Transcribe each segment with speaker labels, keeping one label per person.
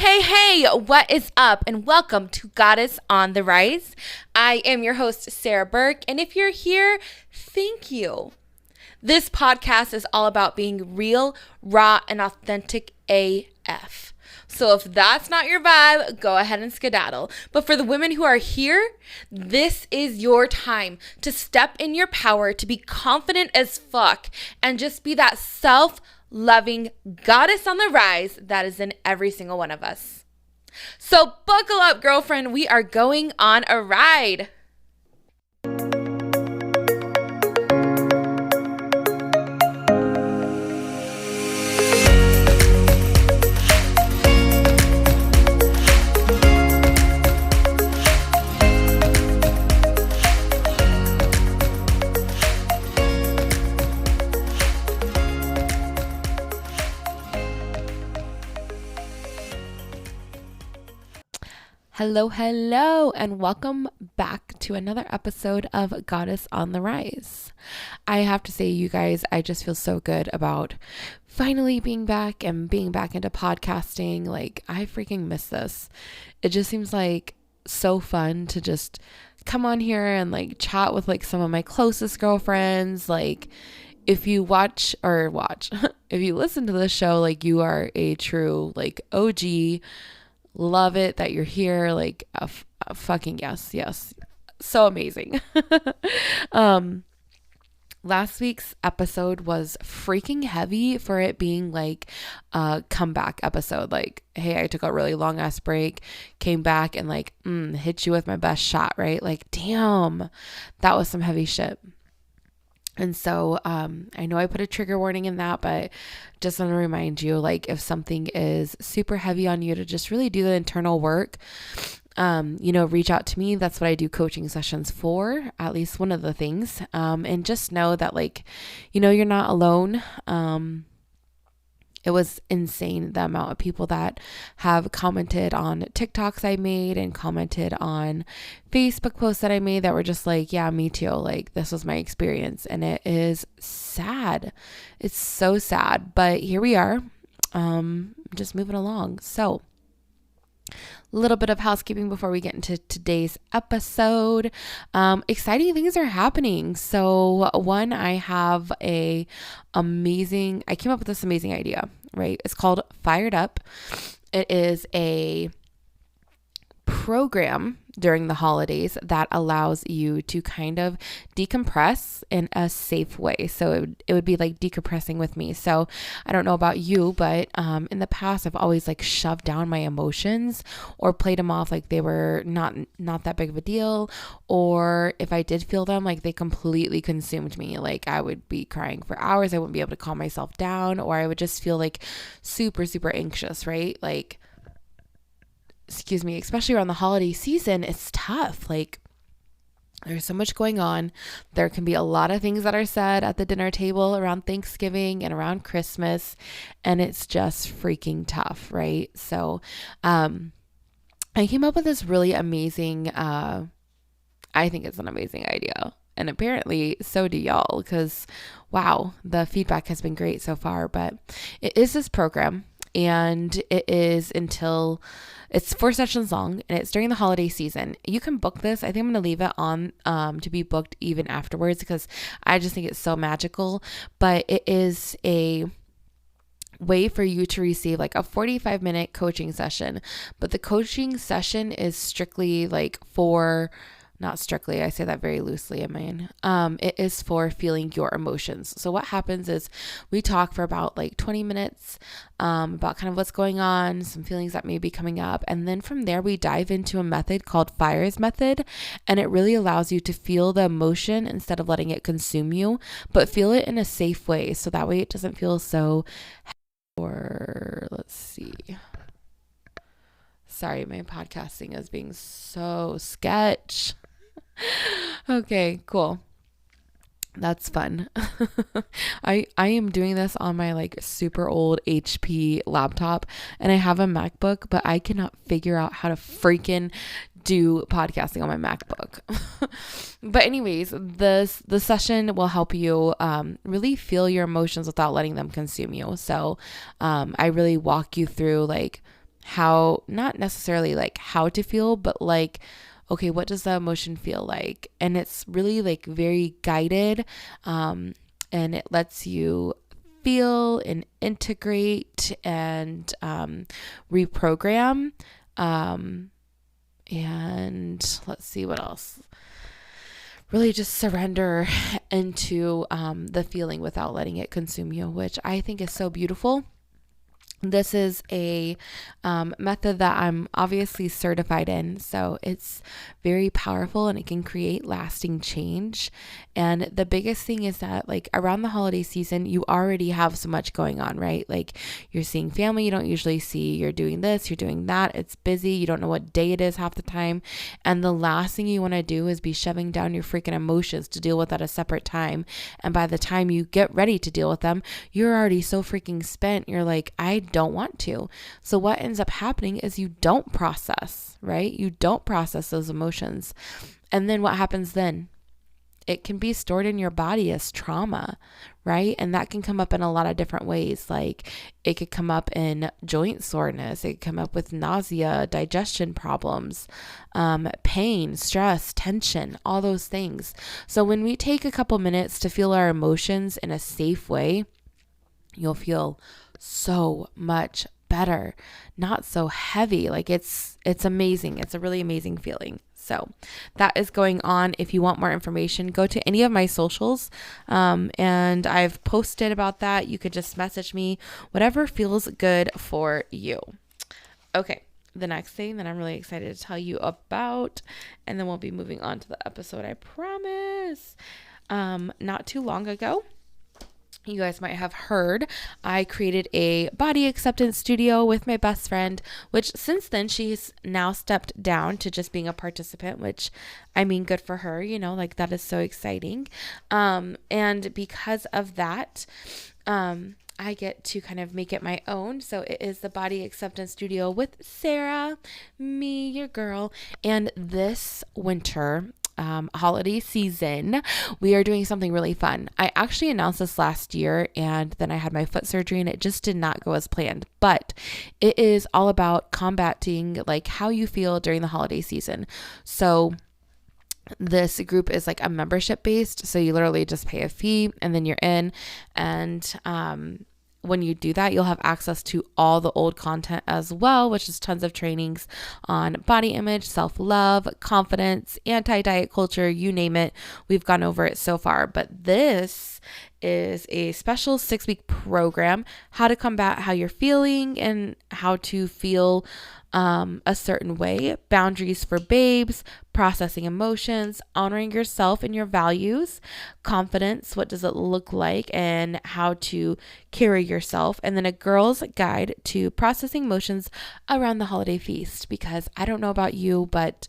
Speaker 1: Hey, what is up? And welcome to Goddess on the Rise. I am your host, Sarah Burke, and if you're here, thank you. This podcast is all about being real, raw, and authentic AF. So if that's not your vibe, go ahead and skedaddle. But for the women who are here, this is your time to step in your power, to be confident as fuck, and just be that self-loving goddess on the rise that is in every single one of us. So buckle up, girlfriend. We are going on a ride. Hello, and welcome back to another episode of Goddess on the Rise. I have to say, you guys, I just feel so good about finally being back and being back into podcasting. Like, I freaking miss this. It just seems like so fun to just come on here and like chat with like some of my closest girlfriends. Like, if you watch, if you listen to this show, like you are a true like OG. Love it that you're here. Like a fucking yes. So amazing. Last week's episode was freaking heavy for it being like a comeback episode. Like, hey, I took a really long ass break, came back and like hit you with my best shot, right? Like, damn, that was some heavy shit. And so I know I put a trigger warning in that, but just want to remind you, like, if something is super heavy on you, to just really do the internal work, reach out to me. That's what I do coaching sessions for, at least one of the things. And just know that, like, you're not alone. It was insane, the amount of people that have commented on TikToks I made and commented on Facebook posts that I made that were just like, yeah, me too. Like, this was my experience. And it is sad. It's so sad. But here we are, just moving along. So, a little bit of housekeeping before we get into today's episode. Exciting things are happening. So one, I came up with this amazing idea, right? It's called Fired Up. It is a program during the holidays that allows you to kind of decompress in a safe way. So it would be like decompressing with me. So I don't know about you, but in the past, I've always like shoved down my emotions or played them off like they were not that big of a deal. Or if I did feel them, like they completely consumed me. Like I would be crying for hours. I wouldn't be able to calm myself down, or I would just feel like super, super anxious, right? Like, especially around the holiday season, it's tough. Like, there's so much going on. There can be a lot of things that are said at the dinner table around Thanksgiving and around Christmas, and it's just freaking tough, right? So, I came up with this really amazing, I think it's an amazing idea. And apparently so do y'all, because wow, the feedback has been great so far. But it is this program, and it's 4 sessions long, and it's during the holiday season. You can book this. I think I'm going to leave it on to be booked even afterwards, because I just think it's so magical. But it is a way for you to receive like a 45-minute coaching session. But the coaching session is strictly like not strictly, I say that very loosely, it is for feeling your emotions. So what happens is we talk for about like 20 minutes about kind of what's going on, some feelings that may be coming up. And then from there, we dive into a method called FIRES method. And it really allows you to feel the emotion instead of letting it consume you, but feel it in a safe way. So that way it doesn't feel so, or let's see. Sorry, my podcasting is being so sketch. Okay, cool. That's fun. I am doing this on my like super old HP laptop, and I have a MacBook, but I cannot figure out how to freaking do podcasting on my MacBook. But anyways, the session will help you really feel your emotions without letting them consume you. So I really walk you through like how, not necessarily like how to feel, but like, okay, what does the emotion feel like? And it's really like very guided. And it lets you feel and integrate and reprogram. And let's see what else. Really just surrender into the feeling without letting it consume you, which I think is so beautiful. This is a method that I'm obviously certified in, so it's very powerful and it can create lasting change. And the biggest thing is that, like, around the holiday season, you already have so much going on, right? Like, you're seeing family you don't usually see, you're doing this, you're doing that, it's busy, you don't know what day it is half the time. And the last thing you want to do is be shoving down your freaking emotions to deal with at a separate time. And by the time you get ready to deal with them, you're already so freaking spent. You're like, I don't want to. So what ends up happening is you don't process, right? You don't process those emotions. And then what happens then? It can be stored in your body as trauma, right? And that can come up in a lot of different ways. Like, it could come up in joint soreness. It could come up with nausea, digestion problems, pain, stress, tension, all those things. So when we take a couple minutes to feel our emotions in a safe way, you'll feel so much better, not so heavy. Like, it's amazing. It's a really amazing feeling. So that is going on. If you want more information, go to any of my socials. And I've posted about that. You could just message me, whatever feels good for you. Okay. The next thing that I'm really excited to tell you about, and then we'll be moving on to the episode, I promise. Not too long ago, you guys might have heard, I created a body acceptance studio with my best friend, which since then she's now stepped down to just being a participant, which, I mean, good for her, you know, like, that is so exciting. And because of that, I get to kind of make it my own. So it is the Body Acceptance Studio with Sarah, me, your girl. And this winter, holiday season, we are doing something really fun. I actually announced this last year, and then I had my foot surgery and it just did not go as planned, but it is all about combating like how you feel during the holiday season. So this group is like a membership based. So you literally just pay a fee and then you're in. And when you do that, you'll have access to all the old content as well, which is tons of trainings on body image, self-love, confidence, anti-diet culture, you name it. We've gone over it so far. But this is a special 6-week program, how to combat how you're feeling and how to feel a certain way, boundaries for babes, processing emotions, honoring yourself and your values, confidence, what does it look like, and how to carry yourself, and then a girl's guide to processing emotions around the holiday feast. Because I don't know about you, but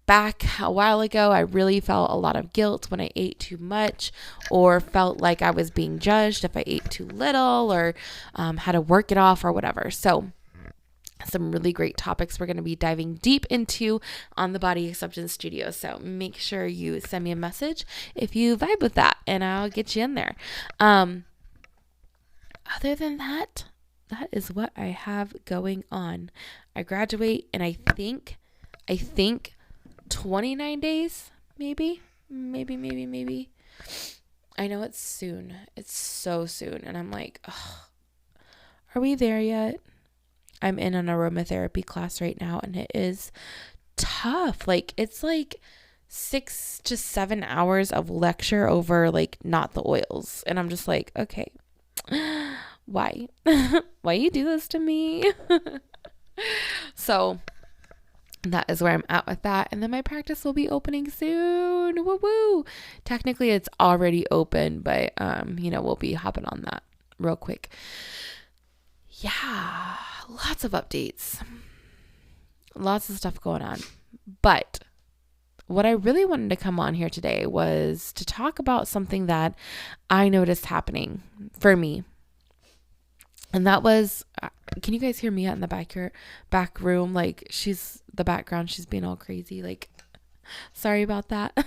Speaker 1: back a while ago, I really felt a lot of guilt when I ate too much, or felt like I was being judged if I ate too little, or had to work it off or whatever. So some really great topics we're going to be diving deep into on the Body Acceptance Studio. So make sure you send me a message if you vibe with that, and I'll get you in there. Other than that, that is what I have going on. I graduate in I think 29 days, maybe. I know it's soon. It's so soon. And I'm like, oh, are we there yet? I'm in an aromatherapy class right now, and it is tough. Like, it's like 6 to 7 hours of lecture over like not the oils. And I'm just like, okay, why? Why you do this to me? So that is where I'm at with that. And then my practice will be opening soon. Woo woo. Technically it's already open, but we'll be hopping on that real quick. Yeah, lots of updates. Lots of stuff going on. But what I really wanted to come on here today was to talk about something that I noticed happening for me. And that was, can you guys hear Mia in the back room? Like, she's the background. She's being all crazy. Like, sorry about that.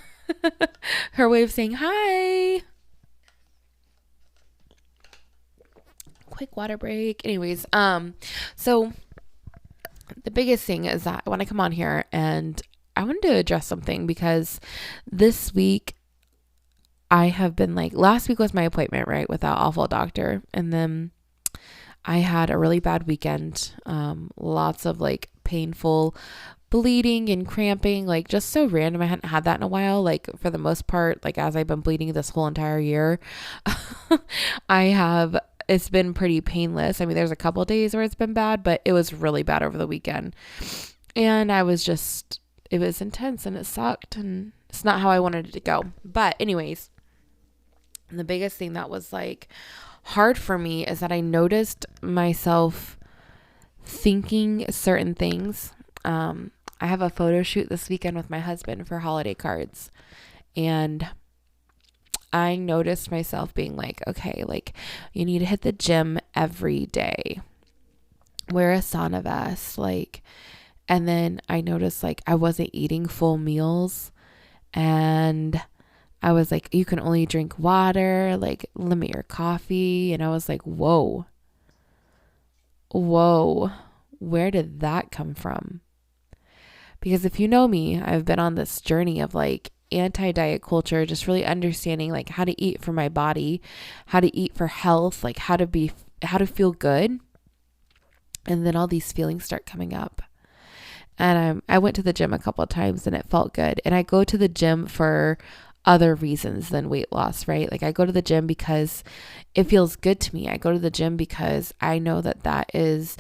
Speaker 1: Her way of saying hi. Quick water break. Anyways, so the biggest thing is that I want to come on here and I wanted to address something because this week I have been like, last week was my appointment, right, with that awful doctor. And then I had a really bad weekend. Lots of like painful bleeding and cramping, like just so random. I hadn't had that in a while. Like for the most part, like as I've been bleeding this whole entire year, it's been pretty painless. I mean, there's a couple of days where it's been bad, but it was really bad over the weekend. And it was intense and it sucked and it's not how I wanted it to go. But anyways, the biggest thing that was like hard for me is that I noticed myself thinking certain things. I have a photo shoot this weekend with my husband for holiday cards. And I noticed myself being like, okay, like you need to hit the gym every day. Wear a sauna vest, like, and then I noticed like I wasn't eating full meals and I was like, you can only drink water, like limit your coffee. And I was like, whoa, where did that come from? Because if you know me, I've been on this journey of like anti-diet culture, just really understanding like how to eat for my body, how to eat for health, like how to feel good. And then all these feelings start coming up. And I went to the gym a couple of times and it felt good. And I go to the gym for other reasons than weight loss, right? Like I go to the gym because it feels good to me. I go to the gym because I know that that is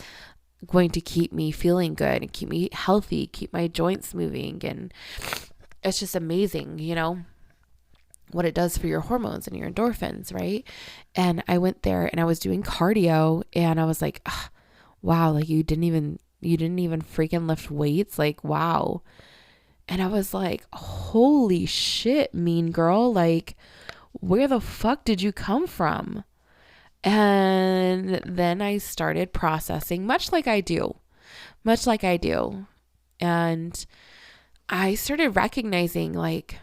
Speaker 1: going to keep me feeling good and keep me healthy, keep my joints moving. And it's just amazing, you know, what it does for your hormones and your endorphins, right? And I went there and I was doing cardio and I was like, wow, like you didn't even freaking lift weights. Like, wow. And I was like, holy shit, mean girl. Like, where the fuck did you come from? And then I started processing, much like I do. And I started recognizing like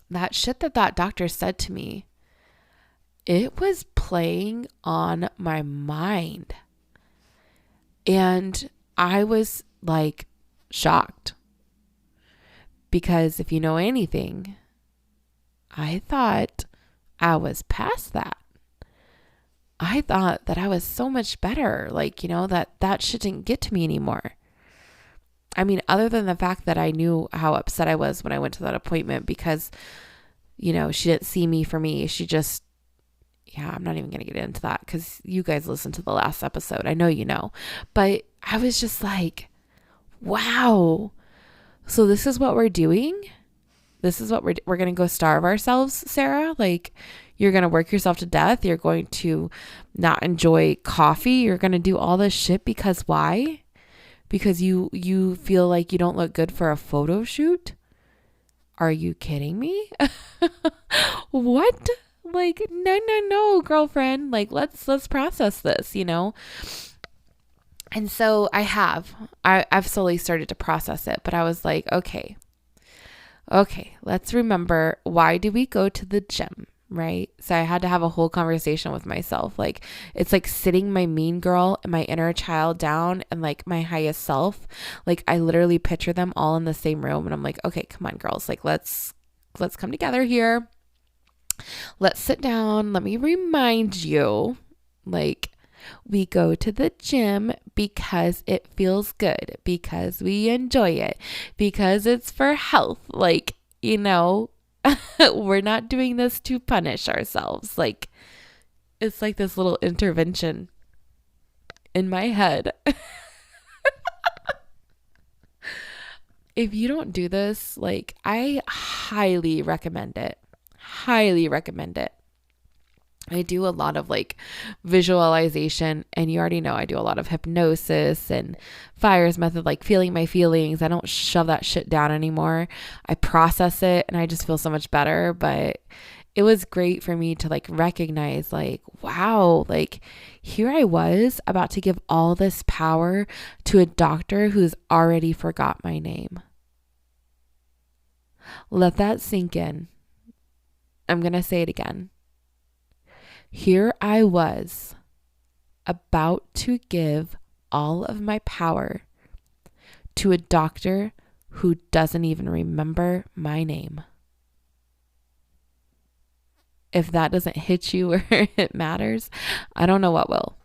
Speaker 1: that shit that doctor said to me, it was playing on my mind. And I was like shocked because if you know anything, I thought I was past that. I thought that I was so much better, like, you know, that shit didn't get to me anymore. I mean, other than the fact that I knew how upset I was when I went to that appointment because, you know, she didn't see me for me. She just, yeah, I'm not even going to get into that because you guys listened to the last episode. I know you know. But I was just like, wow. So this is what we're doing? This is what we're going to go starve ourselves, Sarah? Like, you're going to work yourself to death. You're going to not enjoy coffee. You're going to do all this shit because why? Because you feel like you don't look good for a photo shoot? Are you kidding me? What? Like, no, girlfriend. Like, let's process this, you know? And so I've slowly started to process it, but I was like, okay, let's remember, why do we go to the gym, right? So I had to have a whole conversation with myself. Like, it's like sitting my mean girl and my inner child down and like my highest self. Like, I literally picture them all in the same room and I'm like, okay, come on, girls. Like, let's come together here. Let's sit down. Let me remind you, like, we go to the gym because it feels good, because we enjoy it, because it's for health. Like, you know, we're not doing this to punish ourselves. Like, it's like this little intervention in my head. If you don't do this, like, I highly recommend it. Highly recommend it. I do a lot of like visualization, and you already know I do a lot of hypnosis and FIRE's method, like feeling my feelings. I don't shove that shit down anymore. I process it and I just feel so much better. But it was great for me to like recognize like, wow, like here I was about to give all this power to a doctor who's already forgot my name. Let that sink in. I'm going to say it again. Here I was about to give all of my power to a doctor who doesn't even remember my name. If that doesn't hit you where it matters, I don't know what will.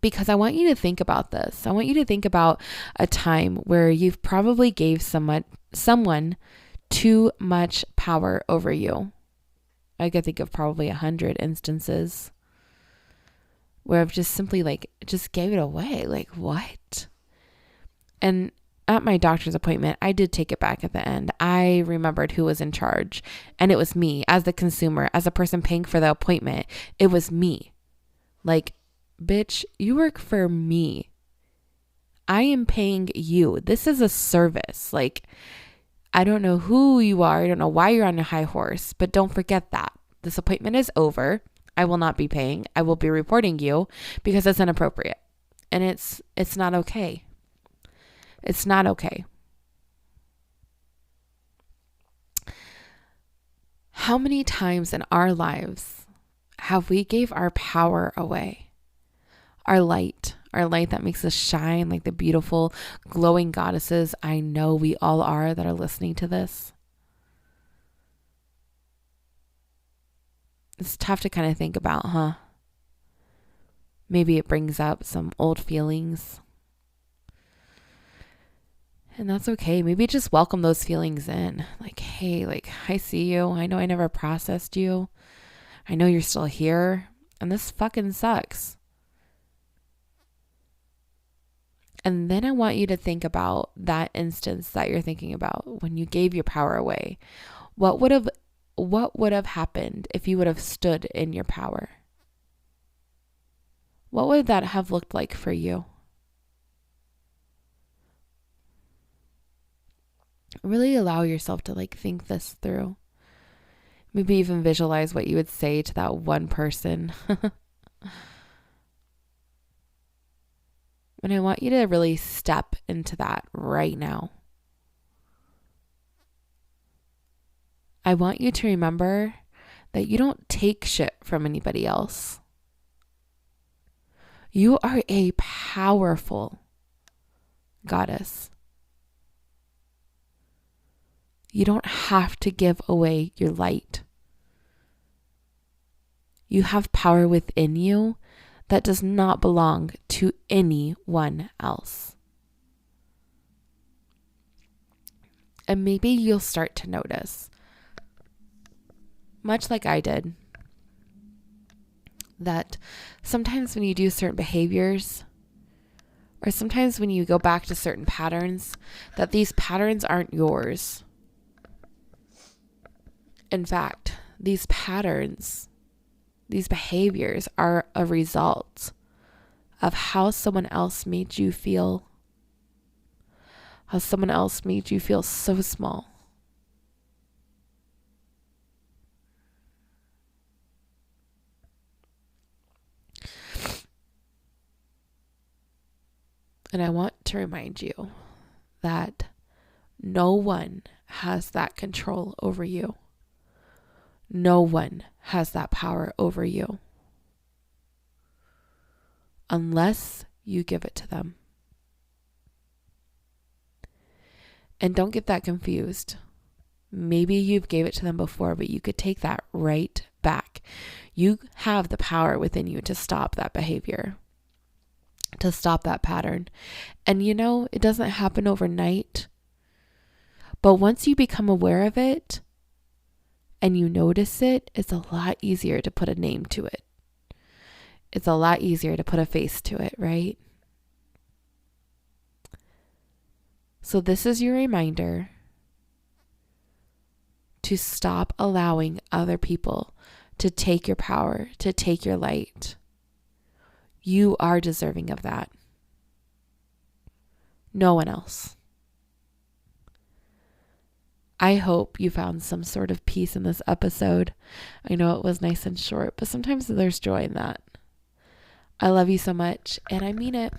Speaker 1: Because I want you to think about this. I want you to think about a time where you've probably gave someone too much power over you. I could think of probably 100 instances where I've just simply just gave it away. Like, what? And at my doctor's appointment, I did take it back at the end. I remembered who was in charge, and it was me as the consumer, as a person paying for the appointment. It was me. Like, bitch, you work for me. I am paying you. This is a service. Like, I don't know who you are. I don't know why you're on a high horse, but don't forget that. This appointment is over. I will not be paying. I will be reporting you because it's inappropriate. And it's not okay. It's not okay. How many times in our lives have we gave our power away? Our light that makes us shine like the beautiful glowing goddesses I know we all are that are listening to this. It's tough to kind of think about, huh? Maybe it brings up some old feelings. And that's okay. Maybe just welcome those feelings in. Like, hey, I see you. I know I never processed you. I know you're still here. And this fucking sucks. And then I want you to think about that instance that you're thinking about when you gave your power away. What would have happened if you would have stood in your power? What would that have looked like for you? Really allow yourself to think this through. Maybe even visualize what you would say to that one person. And I want you to really step into that right now. I want you to remember that you don't take shit from anybody else. You are a powerful goddess. You don't have to give away your light. You have power within you that does not belong to anyone else. And maybe you'll start to notice, much like I did, that sometimes when you do certain behaviors, or sometimes when you go back to certain patterns, that these patterns aren't yours. In fact, these patterns, these behaviors are a result of how someone else made you feel. How someone else made you feel so small. And I want to remind you that no one has that control over you. No one has that power over you unless you give it to them. And don't get that confused. Maybe you've gave it to them before, but you could take that right back. You have the power within you to stop that behavior, to stop that pattern. And it doesn't happen overnight. But once you become aware of it, and you notice it, it's a lot easier to put a name to it. It's a lot easier to put a face to it, right? So this is your reminder to stop allowing other people to take your power, to take your light. You are deserving of that. No one else. I hope you found some sort of peace in this episode. I know it was nice and short, but sometimes there's joy in that. I love you so much, and I mean it.